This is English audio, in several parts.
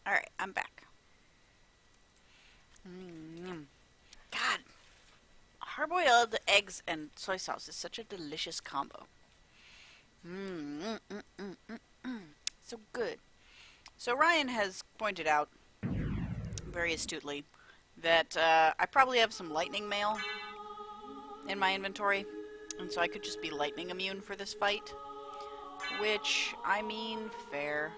Alright, I'm back. God, hard-boiled eggs and soy sauce is such a delicious combo. So good. So Ryan has pointed out, very astutely, that I probably have some lightning mail in my inventory, and so I could just be lightning immune for this fight. Which, I mean, fair.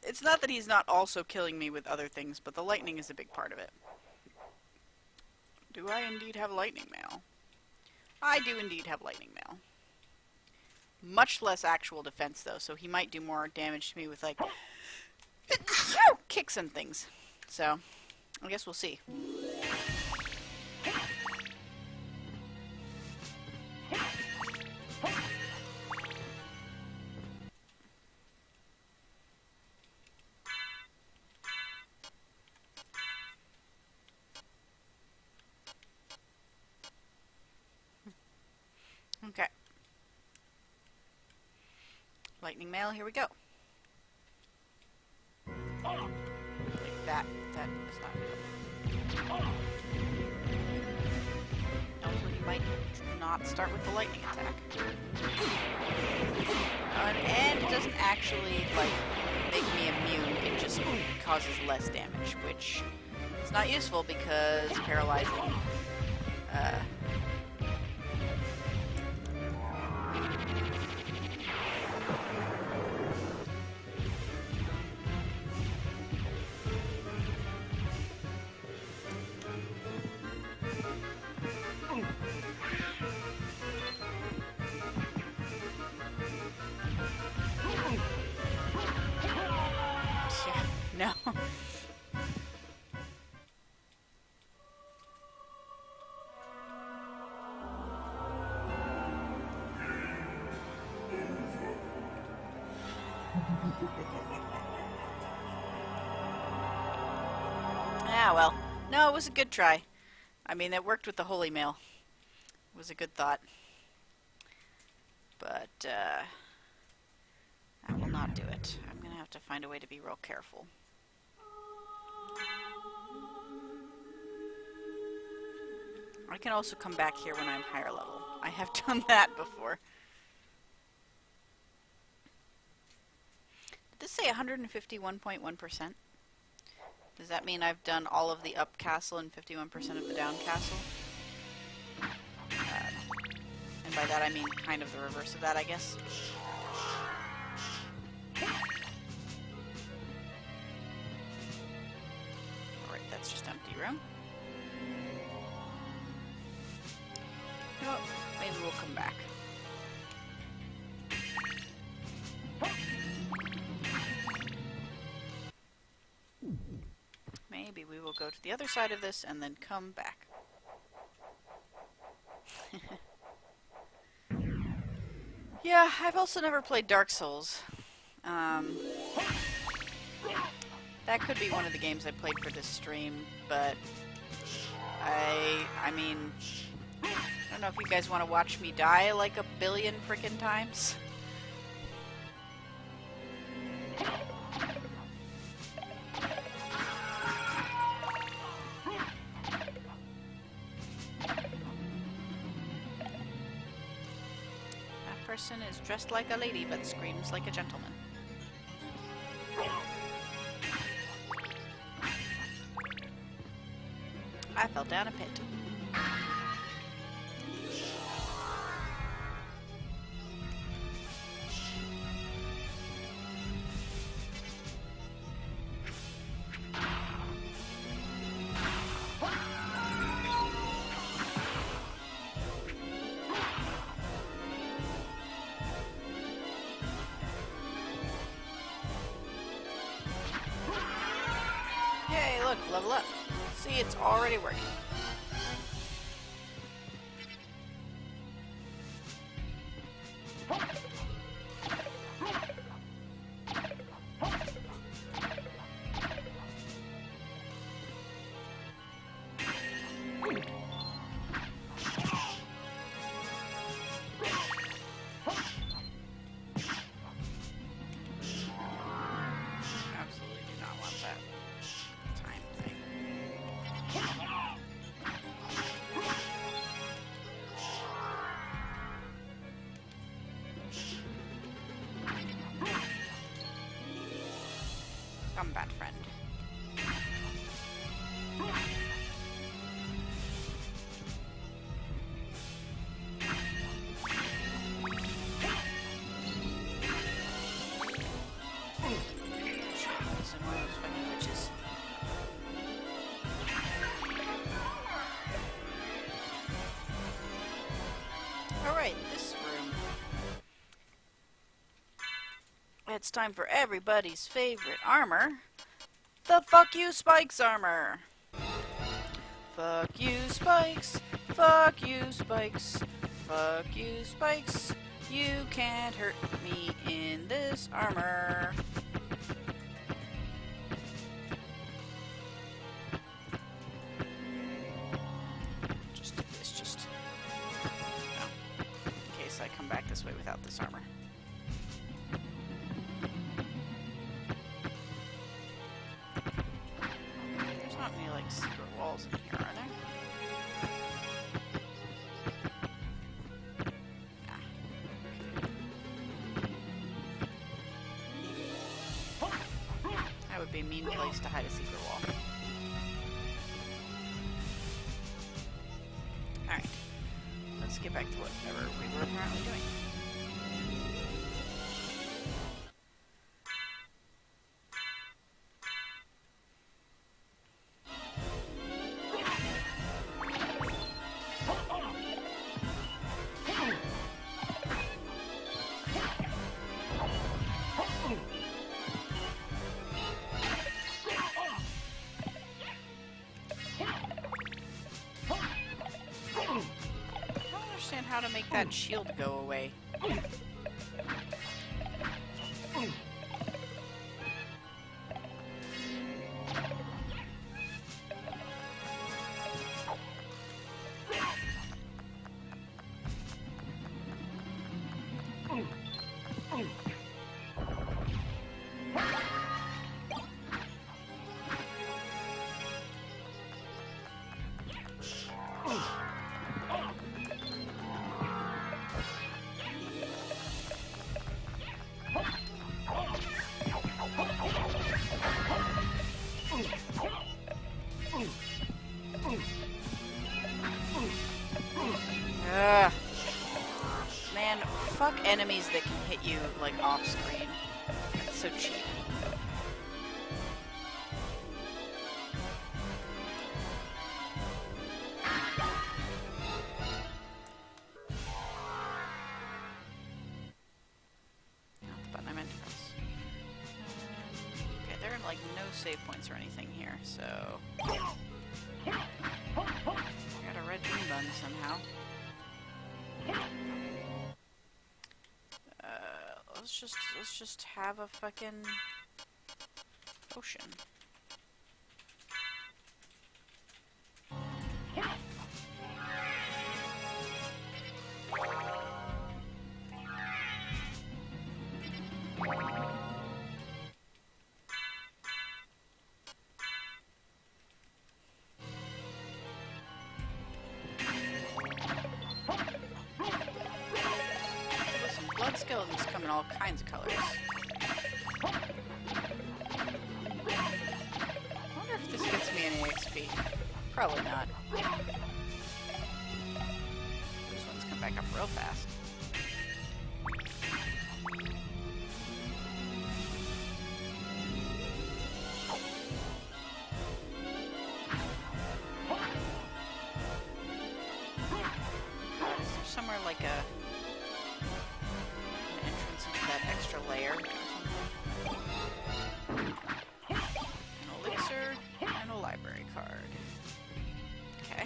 It's not that he's not also killing me with other things, but the lightning is a big part of it. Do I indeed have lightning mail? I do indeed have lightning mail. Much less actual defense, though, so he might do more damage to me with, like, kicks and things. So, I guess we'll see. Okay. Lightning mail, here we go. Like that is not good. Also, you might not start with the lightning attack. And it doesn't actually, like, make me immune, it just causes less damage, which is not useful because paralyzing, no. Ah, well. No, it was a good try. I mean, it worked with the holy mail. It was a good thought. But, that will not do it. I'm gonna have to find a way to be real careful. I can also come back here when I'm higher level. I have done that before. Did this say 151.1%? Does that mean I've done all of the up castle and 51% of the down castle? And by that I mean kind of the reverse of that, I guess. Alright, that's just empty room. You know what? Maybe we'll come back. Maybe we will go to the other side of this and then come back. Yeah, I've also never played Dark Souls. That could be one of the games I played for this stream, but I mean, I don't know if you guys want to watch me die like a billion frickin' times. Person is dressed like a lady but screams like a gentleman. I fell down a pit. Look, level up. See, it's already working. it's time for everybody's favorite armor. The Fuck You Spikes armor. Fuck you, Spikes. Fuck you, Spikes. Fuck you, Spikes. You can't hurt me in this armor. Just do this, just... No. In case I come back this way without this armor. There's not any, like, secret walls in here, are there? That would be a mean place to hide a secret wall. Alright. Let's get back to whatever we were apparently doing. How to make that shield go away. Man, fuck enemies that can hit you, like, off screen. That's so cheap. Not the button I meant to press. Okay, there are, like, no save points or anything here, so... I got a red bean bun somehow. Let's just have a fucking potion. Skeletons come in all kinds of colors. I wonder if this gets me any XP. Probably not. These ones come back up real fast. Is there somewhere like a... that extra layer or something. An elixir and a library card. Okay.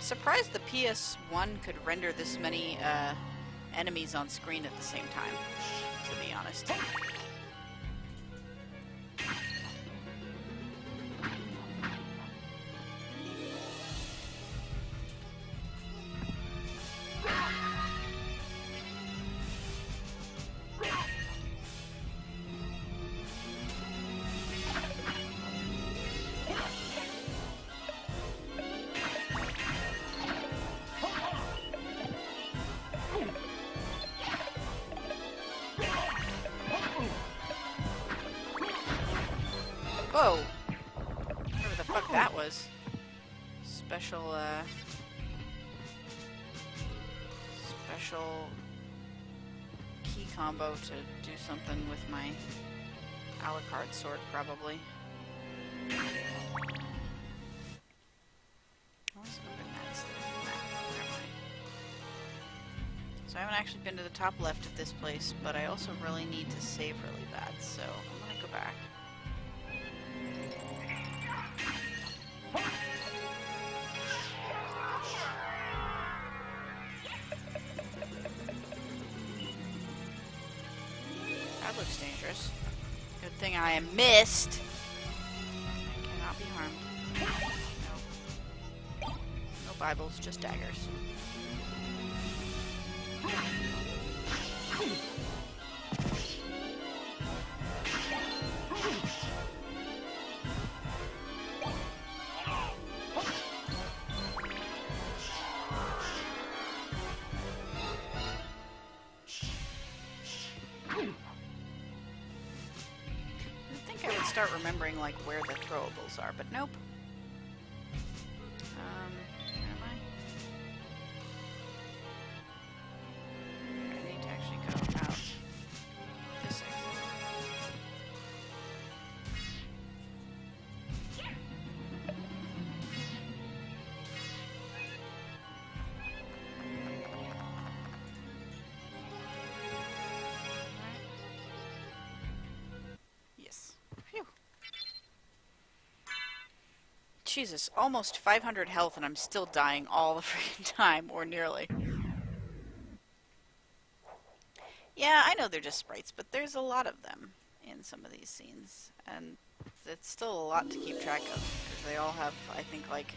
Surprised the PS1 could render this many enemies on screen at the same time, to be honest. Whoa! Whatever the fuck that was. Special special key combo to do something with my a la carte sword, probably. Let's open that instead of the map. Never mind. So I haven't actually been to the top left of this place, but I also really need to save really bad, so I'm gonna go back. That looks dangerous. Good thing I am missed. I cannot be harmed. No. No Bibles, just daggers. Start remembering like where the throwables are, but nope. Where am I? I need to actually go out this exit. Yes. Phew. Jesus, almost 500 health and I'm still dying all the freaking time, or nearly. Yeah, I know they're just sprites, but there's a lot of them in some of these scenes, and it's still a lot to keep track of, because they all have, I think, like...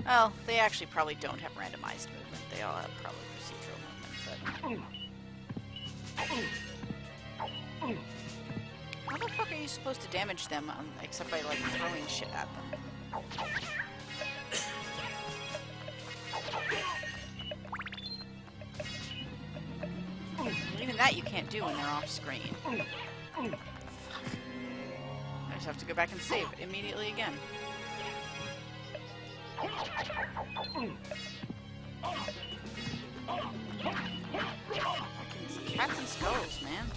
Well, they actually probably don't have randomized movement. They all have probably procedural movement, but... How the fuck are you supposed to damage them, except by, like, throwing shit at them? Even that you can't do when they're off screen. Fuck. I just have to go back and save immediately again. Fucking cats and skulls, man.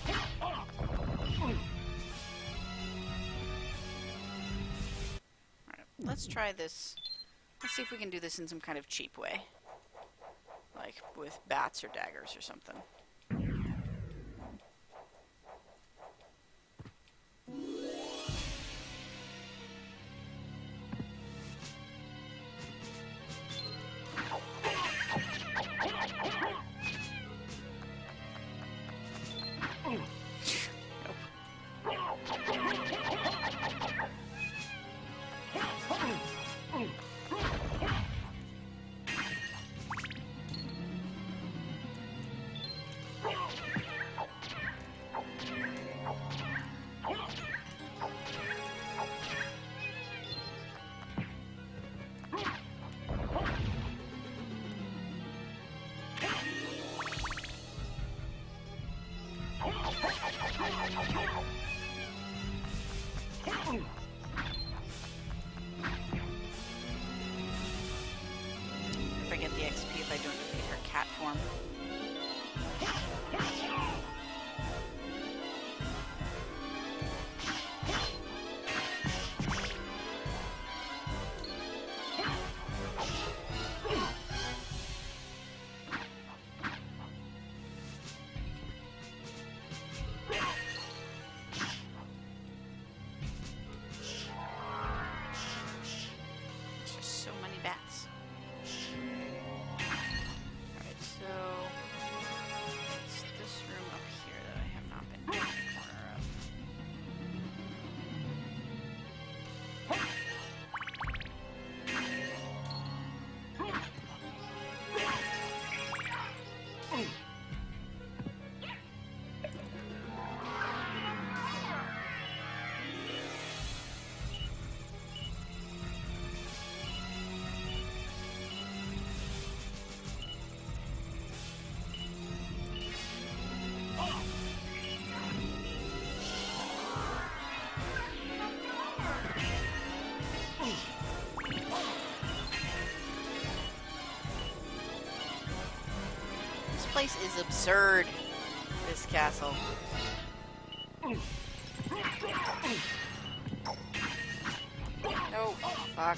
Alright, let's try this. Let's see if we can do this in some kind of cheap way. Like with bats or daggers or something. price is absurd, this castle. No, fuck.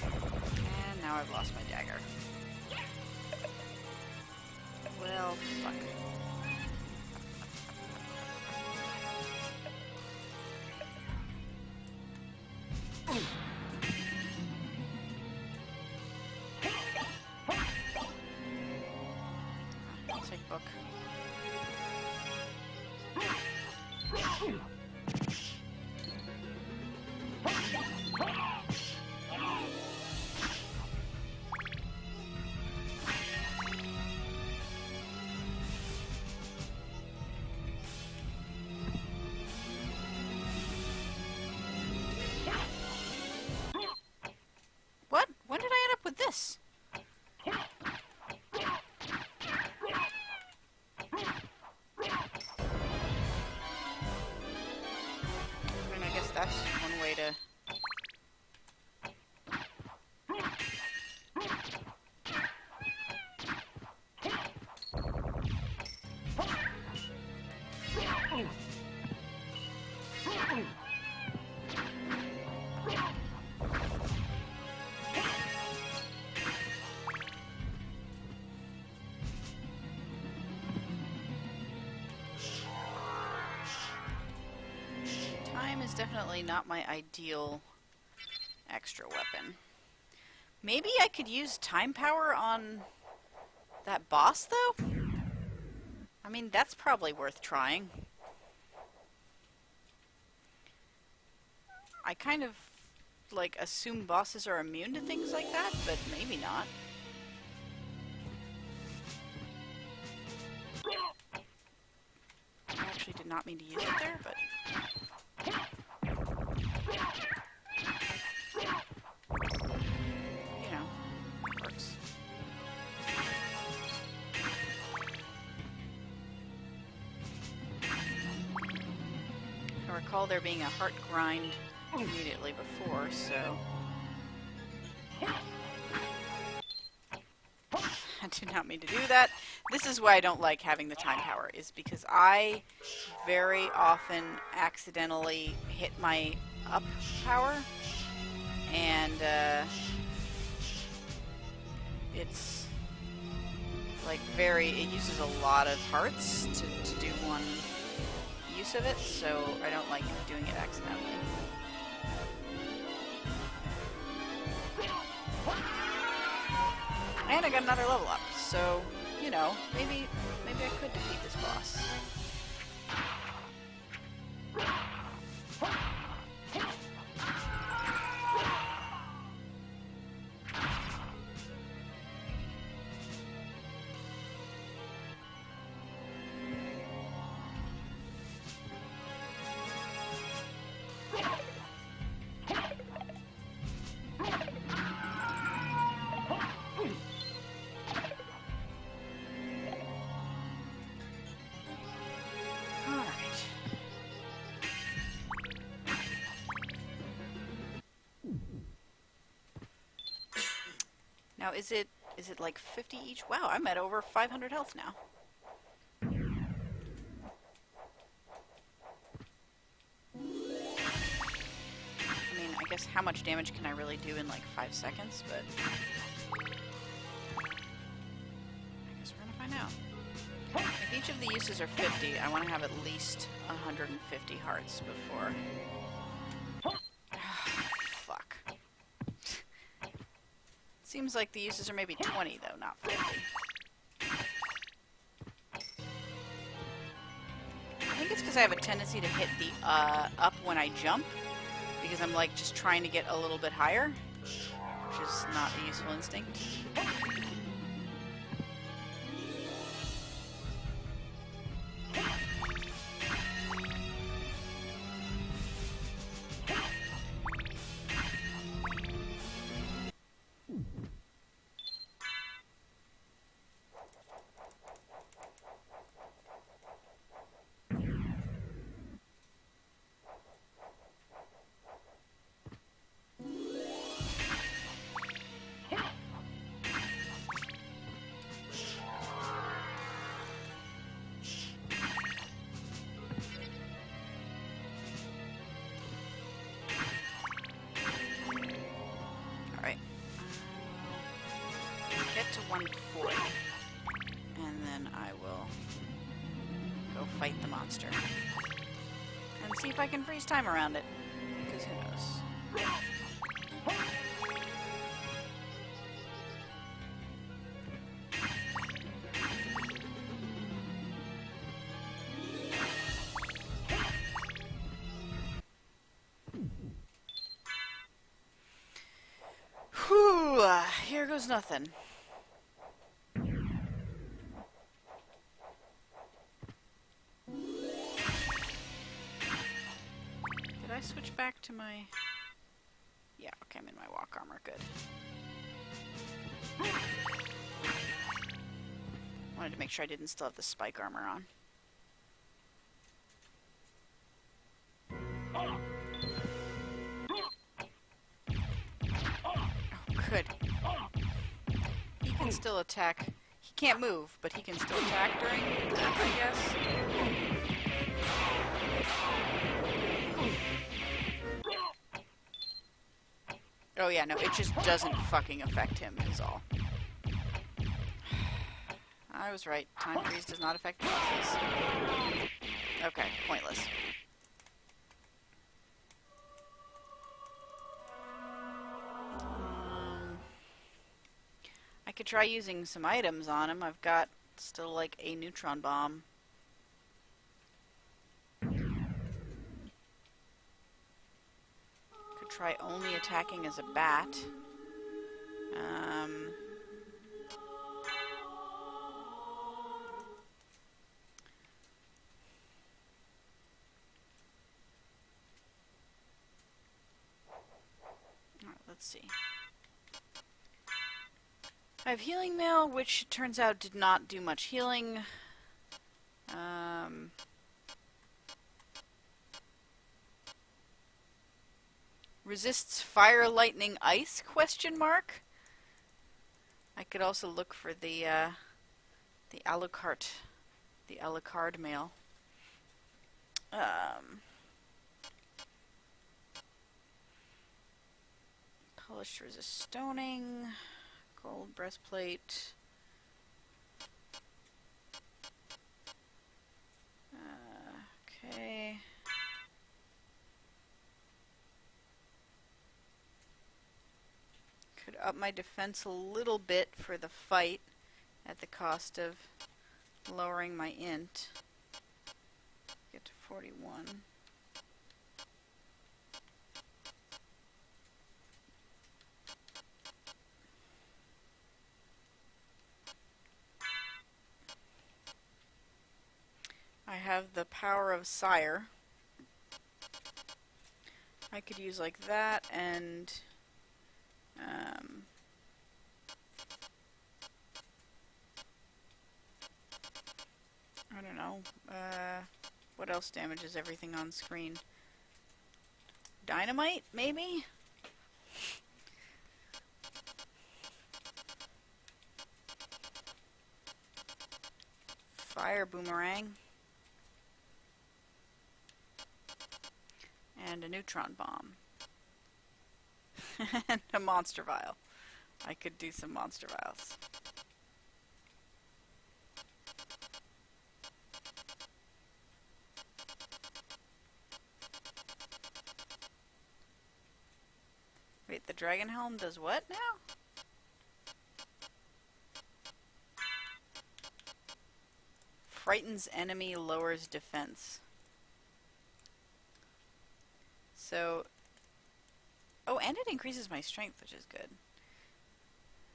And now I've lost my dagger. Well, fuck. I'll take book. What? When did I end up with this? I mean, I guess that's one way to... Time is definitely not my ideal extra weapon. Maybe I could use time power on that boss, though? I mean, that's probably worth trying. I kind of, like, assume bosses are immune to things like that, but maybe not. I actually did not mean to use it there, but... you know, works. I recall there being a heart grind immediately before, so... I did not mean to do that. This is why I don't like having the time power, is because I very often accidentally hit my up power, and it's like it uses a lot of hearts to do one use of it, so I don't like doing it accidentally. And I got another level up, so, you know, maybe I could defeat this boss. Now, is it like 50 each? Wow, I'm at over 500 health now. I mean, I guess how much damage can I really do in like 5 seconds, but... I guess we're gonna find out. If each of the uses are 50, I want to have at least 150 hearts before... Fuck. Seems like the uses are maybe 20, though, not 50. I think it's because I have a tendency to hit the up when I jump, because I'm like just trying to get a little bit higher, which is not a useful instinct. see if I can freeze time around it. Because who knows? Whew, here goes nothing. Did I switch back to my... Yeah, okay, I'm in my walk armor, good. Wanted to make sure I didn't still have the spike armor on. Good. He can still attack. He can't move, but he can still attack during that, I guess. Oh yeah, no, it just doesn't fucking affect him, is all. I was right. Time freeze does not affect bosses. Okay, pointless. I could try using some items on him. I've got still like a neutron bomb. Could try only attacking as a bat. Alright, let's see. I have healing mail, which turns out did not do much healing. Resists fire, lightning, ice? Question mark. I could also look for the Alucard mail. Polished resist stoning. Gold breastplate. Okay. Could up my defense a little bit for the fight at the cost of lowering my int. Get to 41. I have the power of Sire. I could use like that and I don't know. What else damages everything on screen? Dynamite, maybe? Fire boomerang. And a neutron bomb. And a monster vial. I could do some monster vials. Wait, the dragon helm does what now? Frightens enemy, lowers defense. So, oh, and it increases my strength, which is good.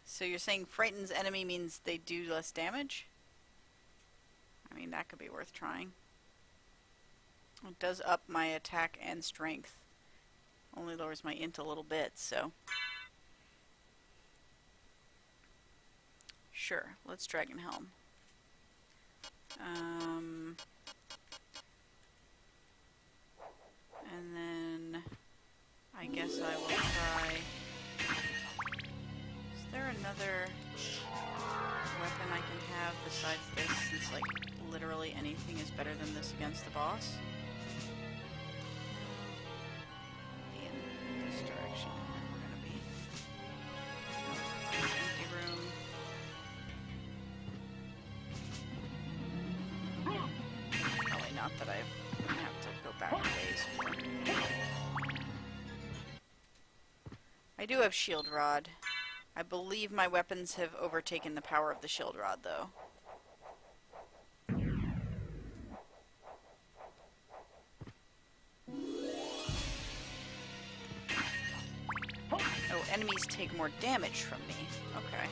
So you're saying frightens enemy means they do less damage? I mean, that could be worth trying. It does up my attack and strength. Only lowers my int a little bit, so. Sure, let's Dragon Helm. And then I guess I will try. Is there another weapon I can have besides this, since like literally anything is better than this against the boss? In this direction, we're gonna be. Nope, empty room. Probably not that I have to go back a ways. I do have shield rod. I believe my weapons have overtaken the power of the shield rod, though. Oh, enemies take more damage from me. Okay.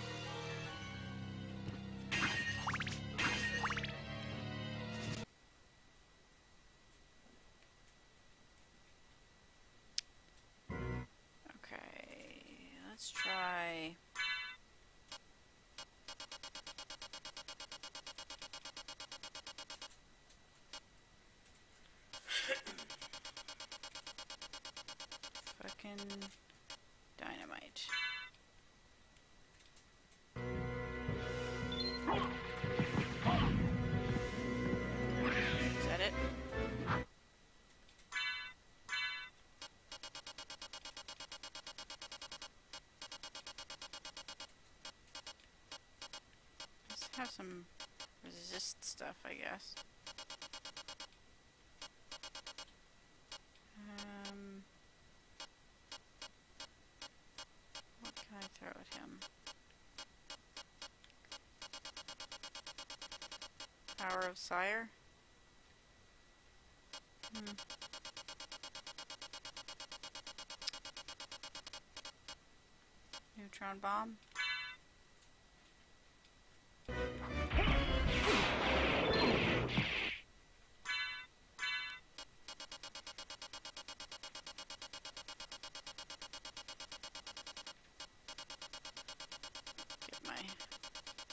Let's try... fucking dynamite. Is that it? Have some resist stuff, I guess. What can I throw at him? Power of Sire? Neutron bomb?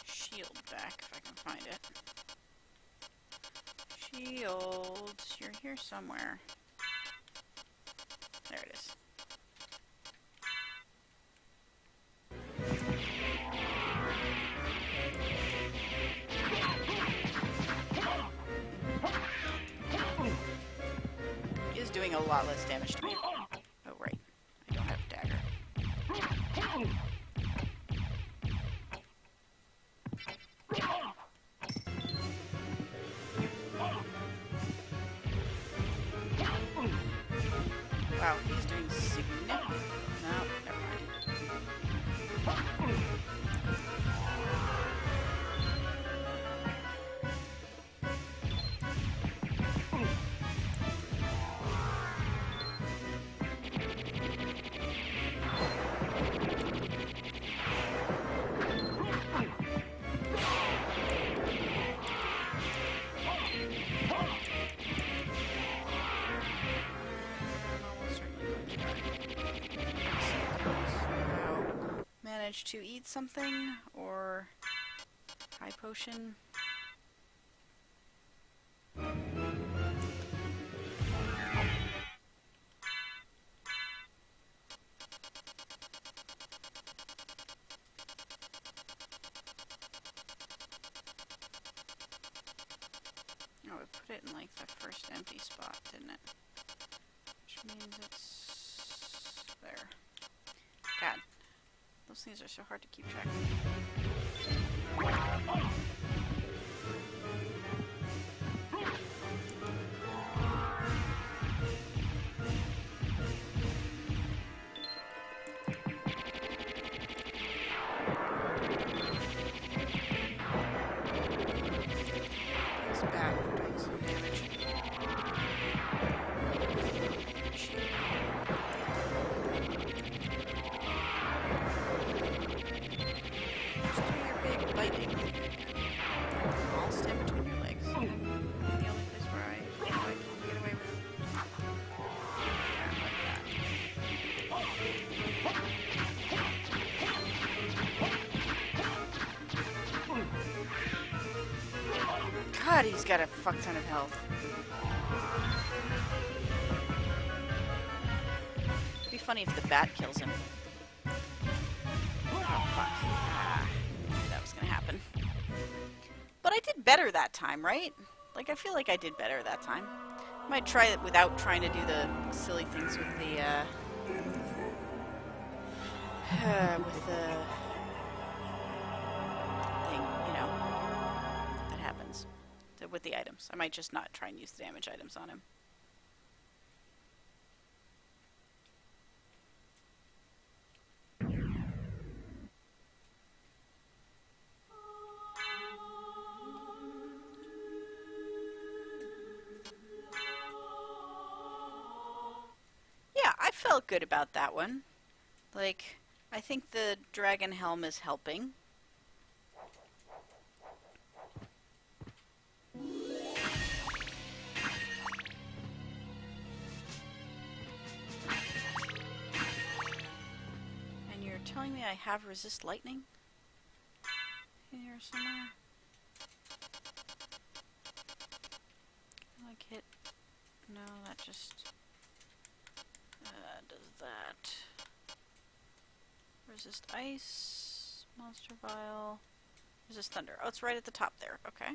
Shield back if I can find it. Shield, you're here somewhere. There it is. He is doing a lot less damage to me. Oh right, I don't have a dagger. Wow, he's doing significant. No, never mind. To eat something or high potion. Oh, it put it in like the first empty spot, didn't it? Which means it's there. God. Those things are so hard to keep track of. It's bad for doing some damage. God, he's got a fuck ton of health. It'd be funny if the bat kills him. Oh, fuck. Ah, I knew that was gonna happen. But I did better that time, right? Like, I feel like I did better that time. I might try it without trying to do the silly things with the, thing, you know, that happens with the items. I might just not try and use the damage items on him. felt good about that one. Like, I think the dragon helm is helping. And you're telling me I have resist lightning? In here somewhere? Like hit? No, that just does that. Resist ice, monster vial, resist thunder. Oh, it's right at the top there. Okay.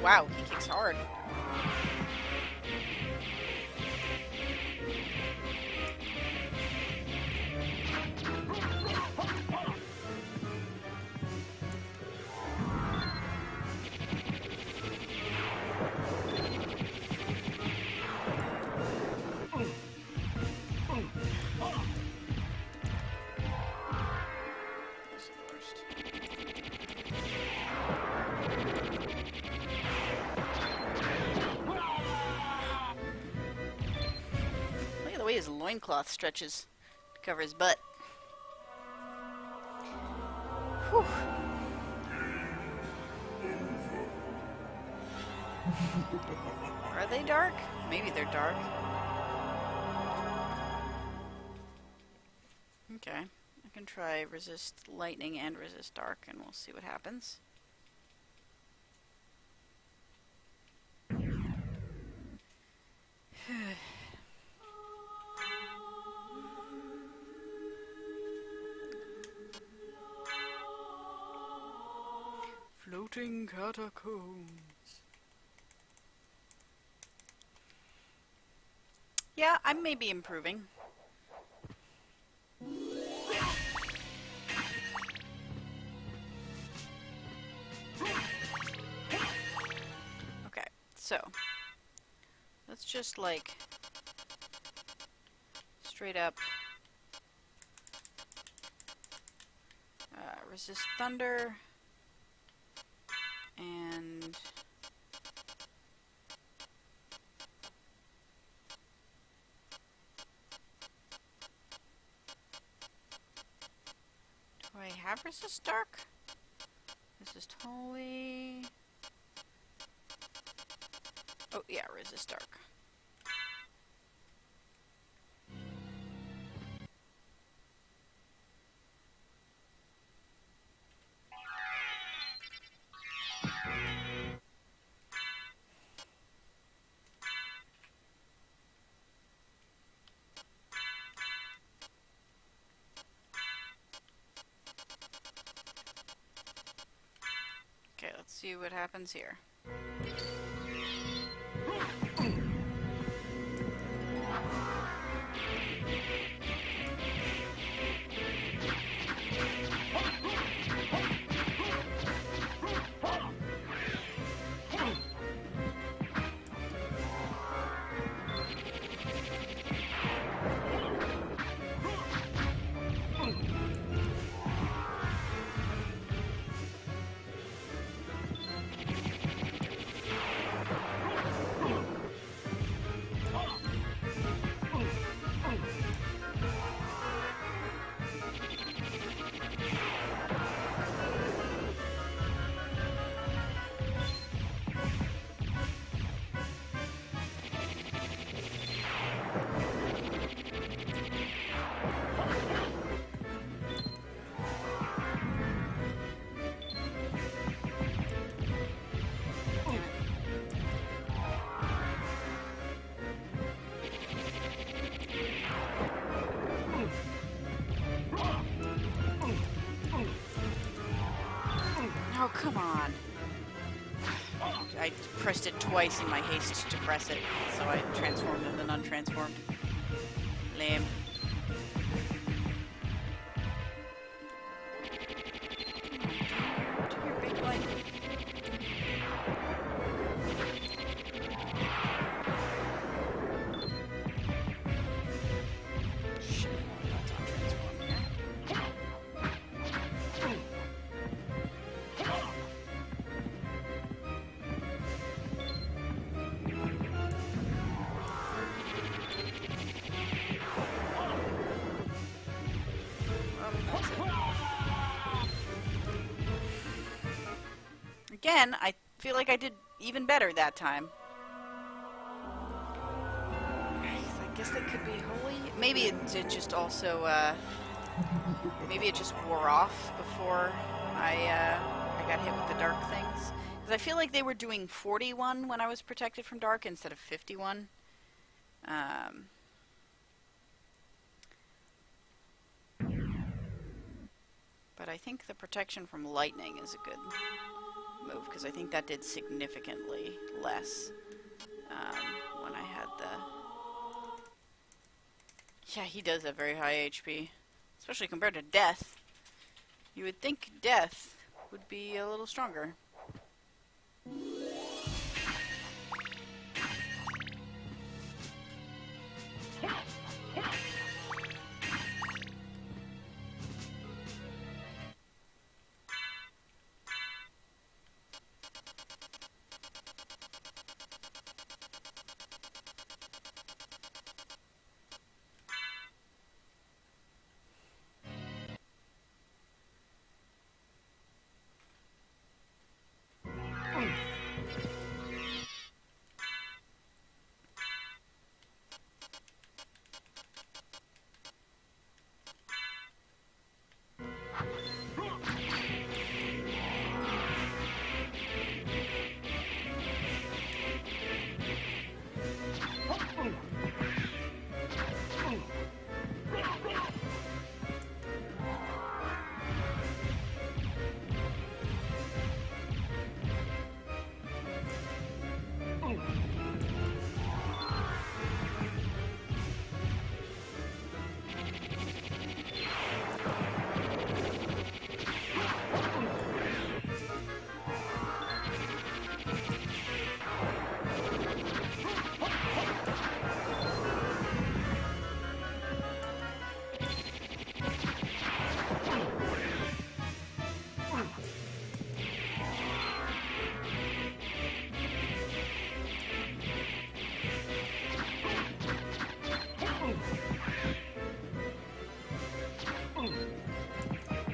Wow, he kicks hard. His loincloth stretches to cover his butt. Whew. Are they dark? Maybe they're dark. Okay. I can try resist lightning and resist dark, and we'll see what happens. Floating catacombs. Yeah, I may be improving. Okay, so let's just like straight up resist thunder. And do I have resist dark? This is totally... Oh yeah, resist dark. Okay, let's see what happens here. come on. I pressed it twice in my haste to press it, so I transformed and then untransformed. Lame. To your big light. Shit, that's untransformed here. Again, I feel like I did even better that time. I guess they could be holy. Maybe it just also, maybe it just wore off before I got hit with the dark things. Because I feel like they were doing 41 when I was protected from dark instead of 51. But I think the protection from lightning is a good move, because I think that did significantly less when I had the... Yeah, he does have very high HP, especially compared to Death. You would think Death would be a little stronger.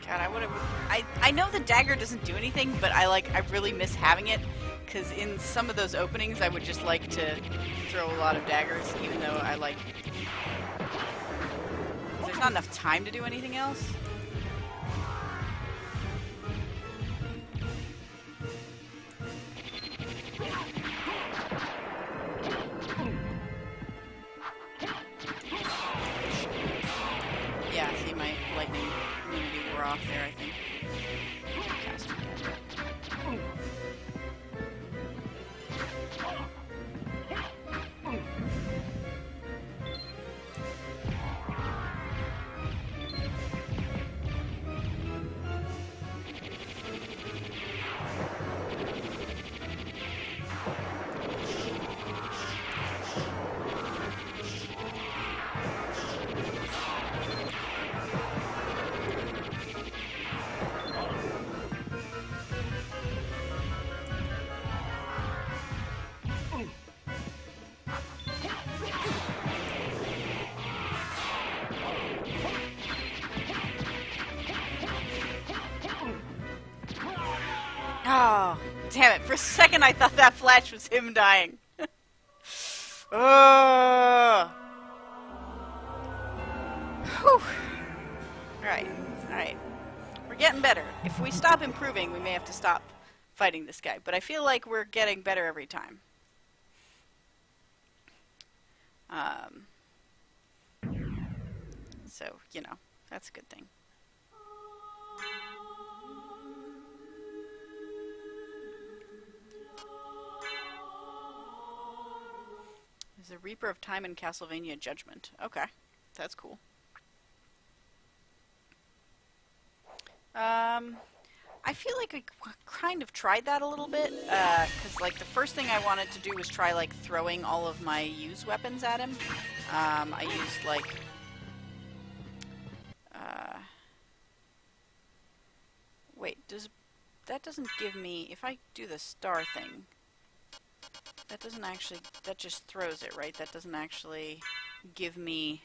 God, I know the dagger doesn't do anything, but I really miss having it, because in some of those openings I would just like to throw a lot of daggers, even though there's not enough time to do anything else. Yeah, see, my lightning immunity wore off there, I think. Cast again. Oh, damn it. For a second I thought that flash was him dying. Oh. Whew. Alright, alright. We're getting better. If we stop improving, we may have to stop fighting this guy. But I feel like we're getting better every time. So, you know, that's a good thing. He's the Reaper of Time in Castelvania Judgment. Okay, that's cool. I feel like I kind of tried that a little bit, because like the first thing I wanted to do was try like throwing all of my used weapons at him. I used like wait, that doesn't give me, if I do the star thing, that doesn't actually, that just throws it, right? That doesn't actually give me...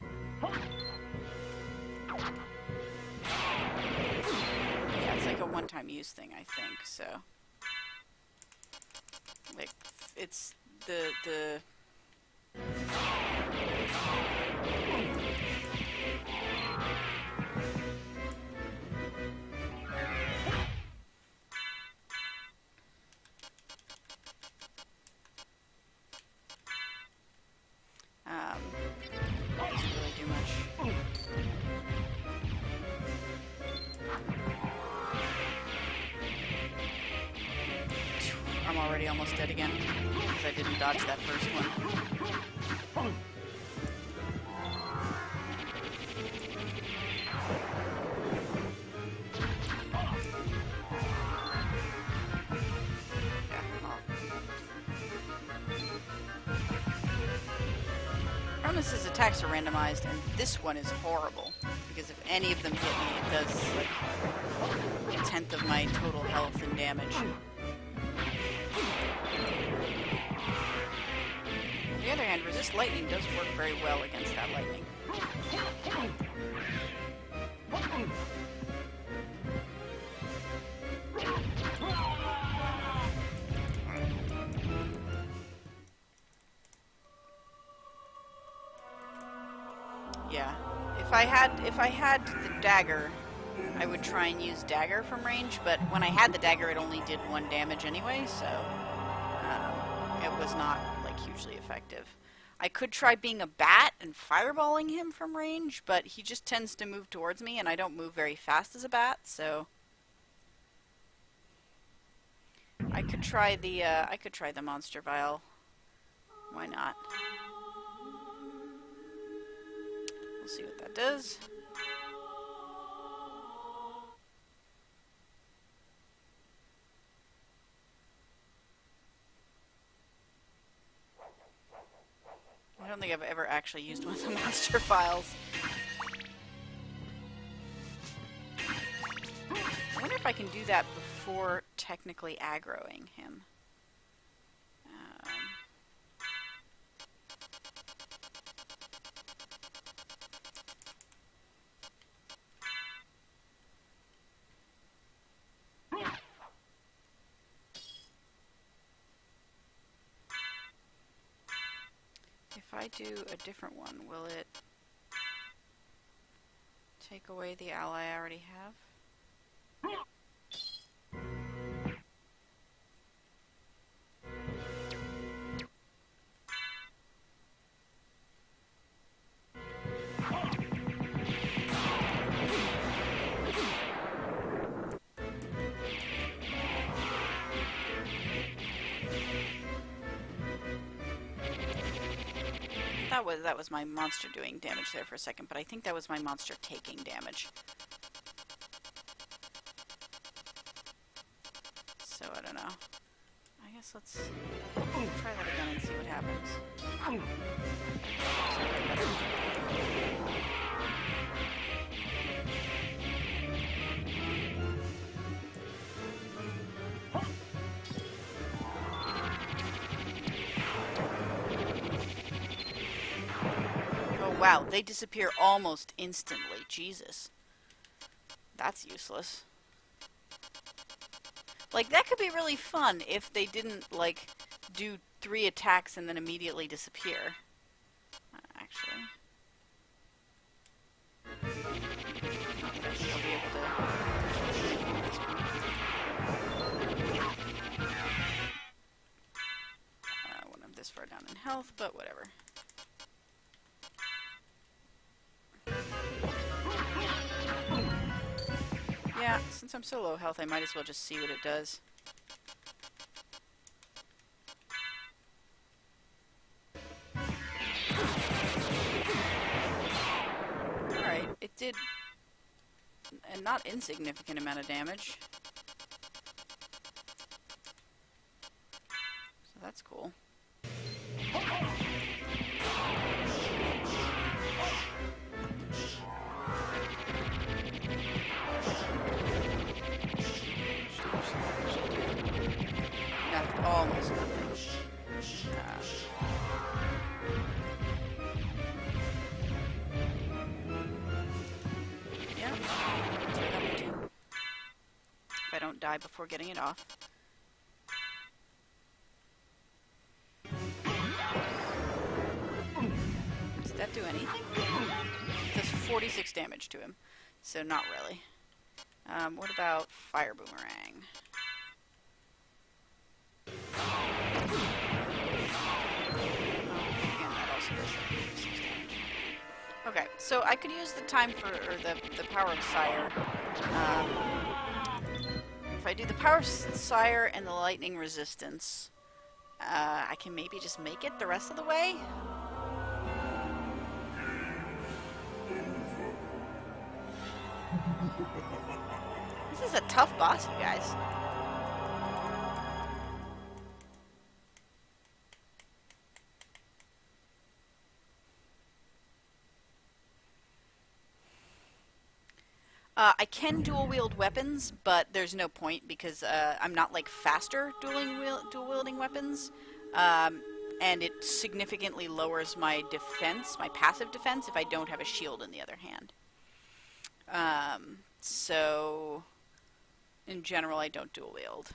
Yeah, it's like a one-time use thing, I think, so... Like, it's the... doesn't really do much. I'm already almost dead again, because I didn't dodge that first one. His attacks are randomized, and this one is horrible, because if any of them hit me, it does like 1/10 of my total health and damage. On the other hand, resist lightning does work very well against that lightning. Yeah, if I had the dagger, I would try and use dagger from range, but when I had the dagger, it only did 1 damage anyway, so it was not like hugely effective. I could try being a bat and fireballing him from range, but he just tends to move towards me, and I don't move very fast as a bat, so I could try the monster vial. Why not? We'll see what that does. I don't think I've ever actually used one of the monster files. I wonder if I can do that before technically aggroing him. If I do a different one, will it take away the ally I already have? That was my monster doing damage there for a second, but I think that was my monster taking damage. So I don't know. I guess let's try that again and see what happens. Wow, they disappear almost instantly. Jesus. That's useless. Like, that could be really fun if they didn't, like, do 3 attacks and then immediately disappear. Actually. Not that I think I'll be able to... when I'm this far down in health, but whatever. Yeah, since I'm so low health, I might as well just see what it does. a not insignificant amount of damage. So that's cool. Nothing, almost nothing. Yeah. If I don't die before getting it off. Does that do anything? It does 46 damage to him, so not really. What about Fire Boomerang? Again, that also does 46 damage. Okay, so I could use the time for, or the Power of Sire. If I do the Power of Sire and the Lightning Resistance, I can maybe just make it the rest of the way? This is a tough boss, you guys. I can dual-wield weapons, but there's no point because I'm not, like, faster dual-wielding weapons. And it significantly lowers my defense, my passive defense, if I don't have a shield in the other hand. So, in general, I don't dual-wield.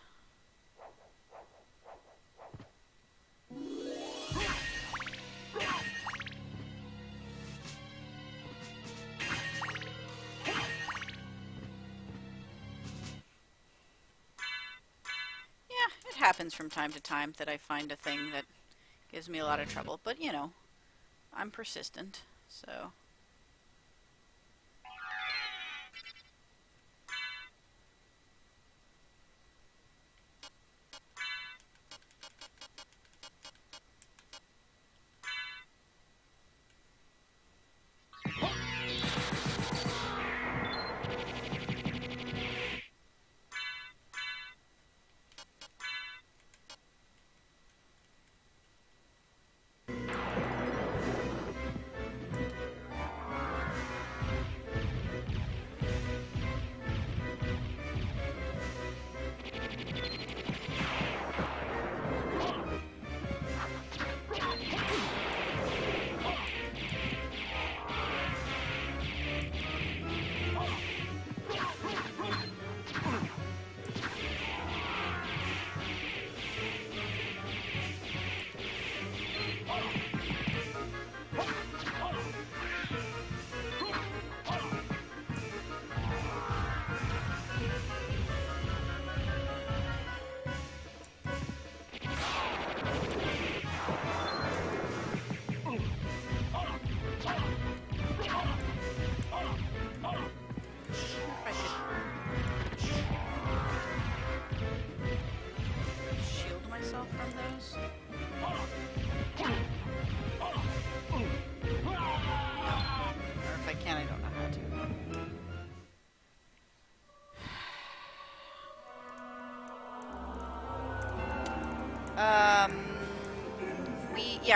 It happens from time to time that I find a thing that gives me a lot of trouble, but you know, I'm persistent, so.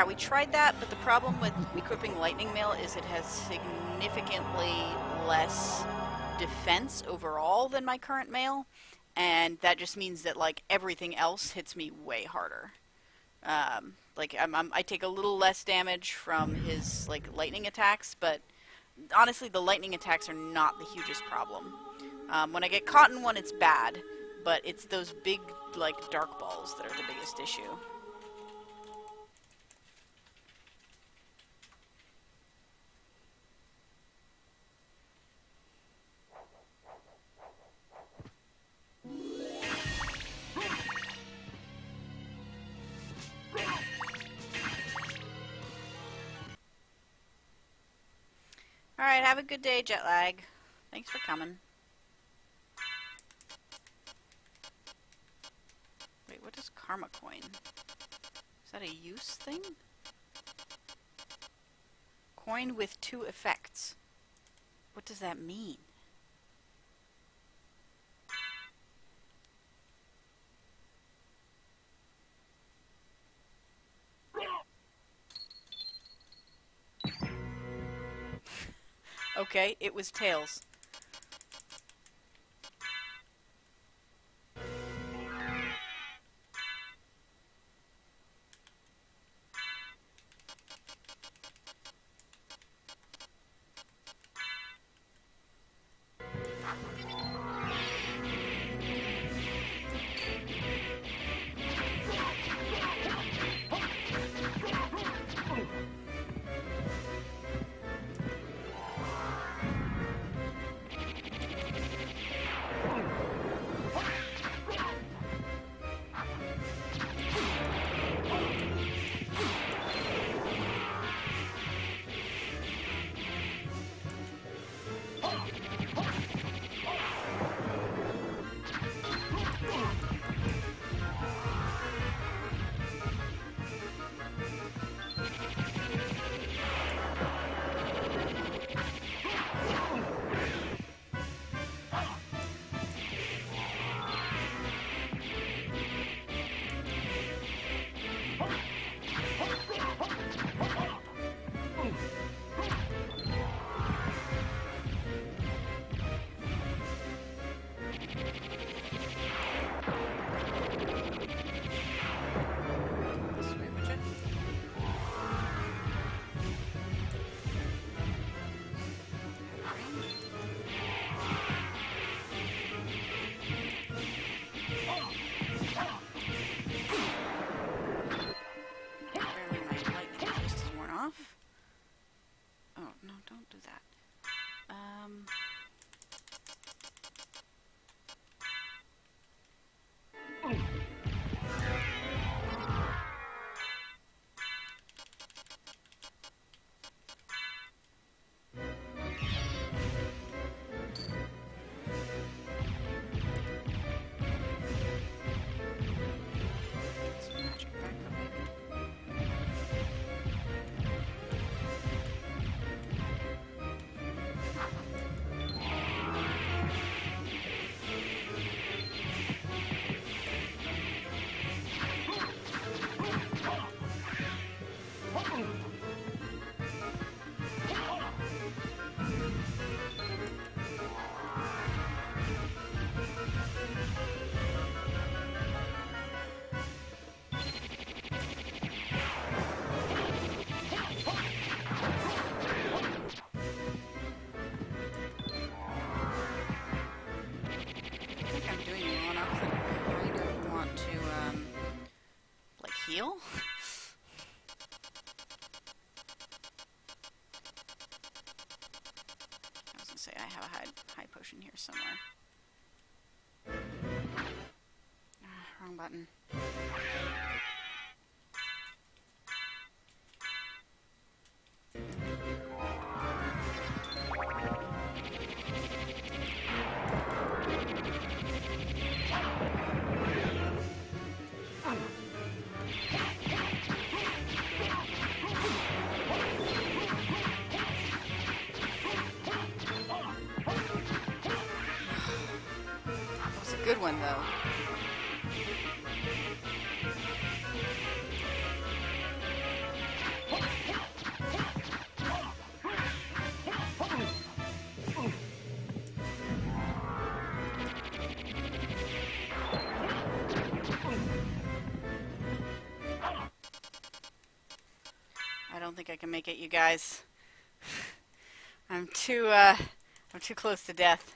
We tried that, but the problem with equipping Lightning Mail is it has significantly less defense overall than my current mail, and that just means that, like, everything else hits me way harder. I take a little less damage from his, like, lightning attacks, but honestly, the lightning attacks are not the hugest problem. When I get caught in one, it's bad, but it's those big, like, dark balls that are the biggest issue. Alright, have a good day, Jetlag. Thanks for coming. Wait, what is Karma Coin? Is that a use thing? Coin with 2 effects. What does that mean? Okay, it was tails. Heal? I was gonna say I have a high potion here somewhere. Wrong button. Good one, though. I don't think I can make it, you guys. I'm too close to death.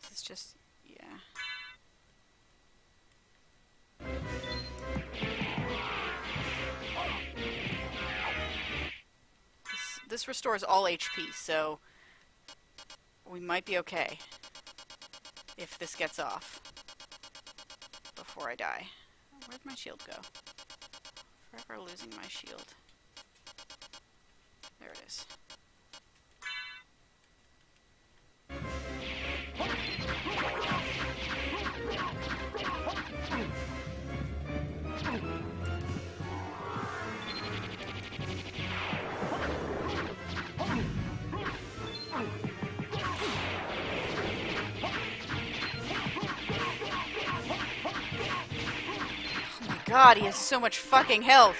This is just, yeah. This restores all HP, so we might be okay if this gets off before I die. Where'd my shield go? Forever losing my shield. There it is. God, he has so much fucking health.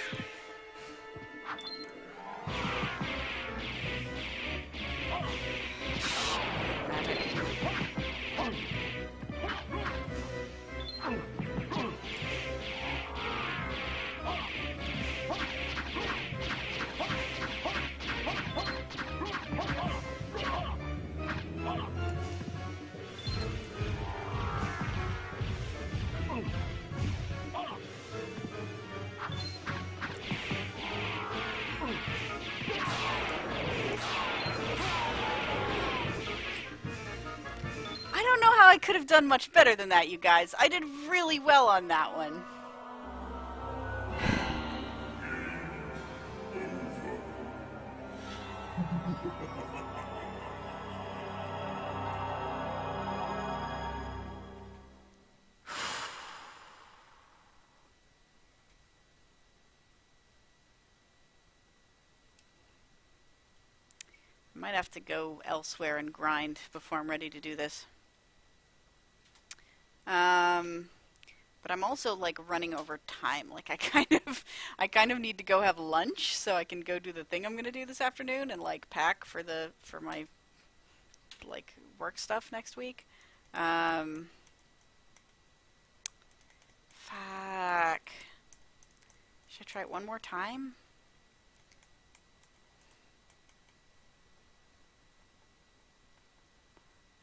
I don't know how I could have done much better than that, you guys. I did really well on that one. Might have to go elsewhere and grind before I'm ready to do this. But I'm also like running over time. Like I kind of need to go have lunch so I can go do the thing I'm gonna do this afternoon and like pack for my like work stuff next week. Fuck. Should I try it one more time?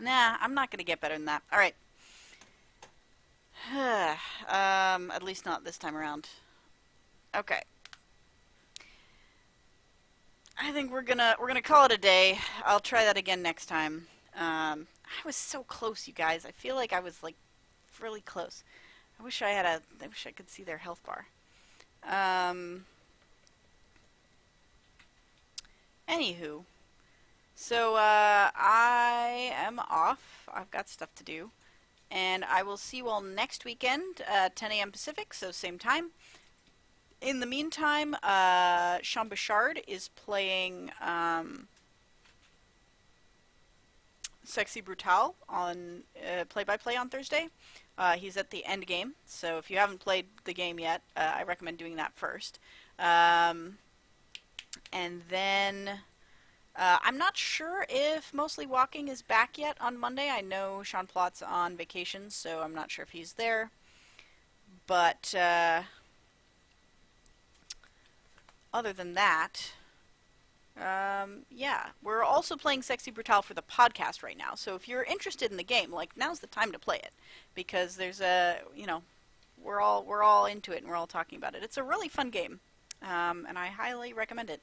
Nah, I'm not gonna get better than that. Alright. At least not this time around. Okay. I think we're gonna call it a day. I'll try that again next time. I was so close, you guys. I feel like I was like really close. I wish I could see their health bar. Anywho. So, I am off. I've got stuff to do. And I will see you all next weekend, 10 a.m. Pacific, so same time. In the meantime, Sean Bouchard is playing Sexy Brutale on play-by-play on Thursday. He's at the end game, so if you haven't played the game yet, I recommend doing that first. And then... I'm not sure if Mostly Walking is back yet on Monday. I know Sean Plott's on vacation, so I'm not sure if he's there. But other than that, yeah. We're also playing Sexy Brutale for the podcast right now. So if you're interested in the game, like, now's the time to play it. Because there's we're all into it and we're all talking about it. It's a really fun game. And I highly recommend it.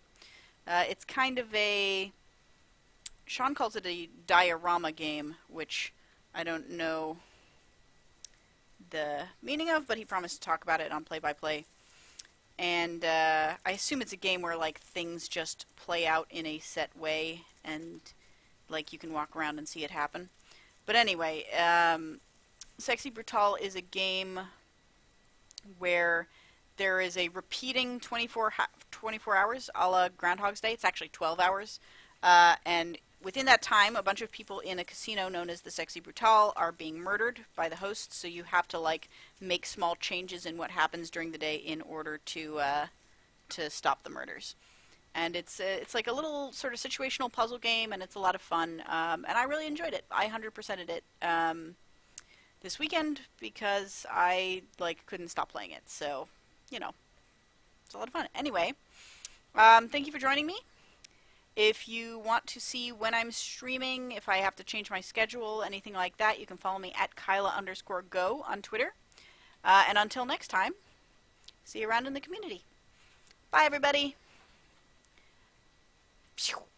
It's kind of a... Sean calls it a diorama game, which I don't know the meaning of, but he promised to talk about it on Play-by-Play. And I assume it's a game where like things just play out in a set way, and like you can walk around and see it happen. But anyway, Sexy Brutale is a game where there is a repeating 24 hours a la Groundhog's Day. It's actually 12 hours. And within that time, a bunch of people in a casino known as the Sexy Brutale are being murdered by the hosts. So you have to like make small changes in what happens during the day in order to stop the murders. And it's like a little sort of situational puzzle game, and it's a lot of fun. And I really enjoyed it. I 100%ed it this weekend because I like couldn't stop playing it. So... you know, it's a lot of fun. Anyway, thank you for joining me. If you want to see when I'm streaming, if I have to change my schedule, anything like that, you can follow me at Kyla_go on Twitter. And until next time, see you around in the community. Bye, everybody. Phew.